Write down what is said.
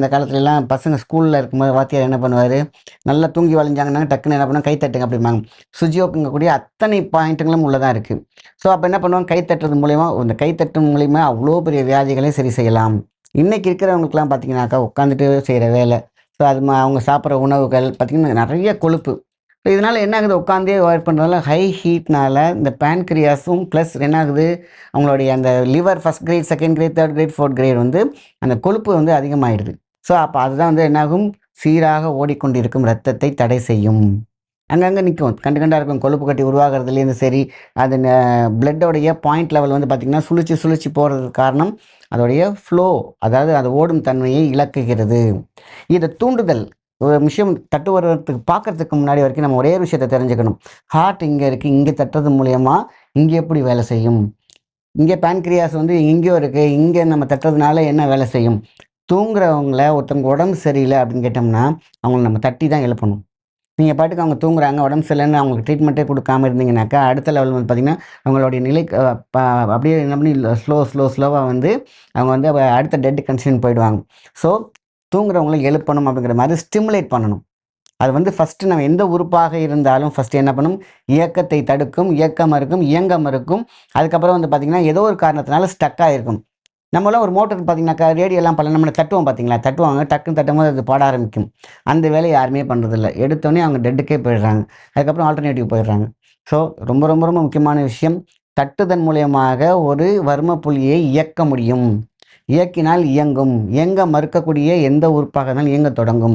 இந்த காலத்துலலாம் பசங்க ஸ்கூல்ல இருக்கும்போது வாத்தியார் என்ன பண்ணுவாரு, நல்லா தூங்கி வழிஞ்சாங்கன்னா டக்குன்னு என்ன பண்ணுவாங்க, கை தட்டுங்க அப்படிம்பாங்க. சுஜியோக்குங்கக்கூடிய அத்தனை பாயிண்ட்டுகளும் உள்ள தான் இருக்கு. ஸோ அப்ப என்ன பண்ணுவாங்க, கை தட்டுறது மூலியமா இந்த கை தட்டு மூலியமா அவ்ளோ பெரிய வியாதிகளையும் சரி செய்யலாம். இன்னைக்கு இருக்கிறவங்களுக்கெல்லாம் பார்த்தீங்கன்னாக்கா, உட்காந்துட்டு செய்ற வேலை. ஸோ அது அவங்க சாப்பிடுற உணவுகள் பார்த்தீங்கன்னா, நெறைய கொழுப்பு. இதனால என்ன ஆகுது, உட்காந்தே ஒர்க் பண்றதால ஹை ஹீட்னால இந்த பேன்கிரியாஸும் பிளஸ் என்ன ஆகுது, அவங்களுடைய அந்த liver 1 grade, 2 grade, 3 grade, 4 grade வந்து அந்த கொழுப்பு வந்து அதிகமாயிடுது. ஸோ அப்ப அதுதான் வந்து என்னாகும், சீராக ஓடிக்கொண்டிருக்கும் இரத்தத்தை தடை செய்யும். அங்கங்க நிக்கும். கண்டு கண்டா இருக்கும். கொழுப்பு கட்டி உருவாகுறதுலேருந்து சரி, அது பிளட்டோடைய பாயிண்ட் லெவல் வந்து பார்த்தீங்கன்னா, சுழிச்சு சுழிச்சு போறதுக்கு காரணம், அதோடைய ஃப்ளோ, அதாவது அது ஓடும் தன்மையை இழக்குகிறது. இத தூண்டுதல் ஒரு விஷயம் தட்டு வருவதற்கு பார்க்கறதுக்கு முன்னாடி வரைக்கும் நம்ம ஒரே ஒரு விஷயத்த தெரிஞ்சுக்கணும். ஹார்ட் இங்க இருக்கு. இங்க தட்டுறது மூலியமா இங்க எப்படி வேலை செய்யும்? இங்க பேன்கிரியாஸ் வந்து இங்கேயும் இருக்கு. இங்க நம்ம தட்டுறதுனால என்ன வேலை செய்யும்? தூங்குறவங்கள ஒருத்தவங்க உடம்பு சரியில்ல அப்படின்னு கேட்டோம்னா, அவங்கள நம்ம தட்டி தான் எழுப்பணும். நீங்க பாட்டுக்கு அவங்க தூங்குறாங்க, உடம்பு சரியில்லன்னு அவங்களுக்கு ட்ரீட்மெண்ட்டே குடுக்காம இருந்தீங்கன்னாக்கா, அடுத்த லெவல் வந்து பார்த்தீங்கன்னா, அவங்களுடைய நிலை ப அப்படியே என்ன பண்ணி ஸ்லோவா வந்து அவங்க வந்து அடுத்த டெட் கண்டிஷன் போயிடுவாங்க. ஸோ தூங்குறவங்கள எழுப்பணும் அப்படிங்கிற மாரி ஸ்டிமுலேட் பண்ணணும். அது வந்து ஃபர்ஸ்ட்டு நம்ம எந்த உறுப்பாக இருந்தாலும் ஃபர்ஸ்ட்டு என்ன பண்ணும், இயக்கத்தை தடுக்கும், இயக்கம் இருக்கும், இயங்காம இருக்கும். அதுக்கப்புறம் வந்து பார்த்தீங்கன்னா, ஏதோ ஒரு காரணத்தினால ஸ்டக் ஆயிருக்கும். நம்மலாம் ஒரு மோட்டருக்கு பார்த்தீங்கன்னாக்கா, ரேடியோலாம் நம்மள தட்டுவோம் பார்த்தீங்களா? தட்டுவாங்க. டக்குன்னு தட்டும்போது அது பாட ஆரம்பிக்கும். அந்த வேலைய யாருமே பண்றதில்ல. எடுத்தோனே அவங்க டெட்டுக்கே போயிடுறாங்க. அதுக்கப்புறம் ஆல்டர்னேட்டிவ் போயிடுறாங்க. ஸோ ரொம்ப ரொம்ப ரொம்ப முக்கியமான விஷயம், தட்டுதன் மூலியமாக ஒரு வர்ம புள்ளியை இயக்க முடியும். இயக்கினால் இயங்கும். இயங்க மறுக்கக்கூடிய எந்த உறுப்பாக இருந்தாலும் இயங்கத் தொடங்கும்.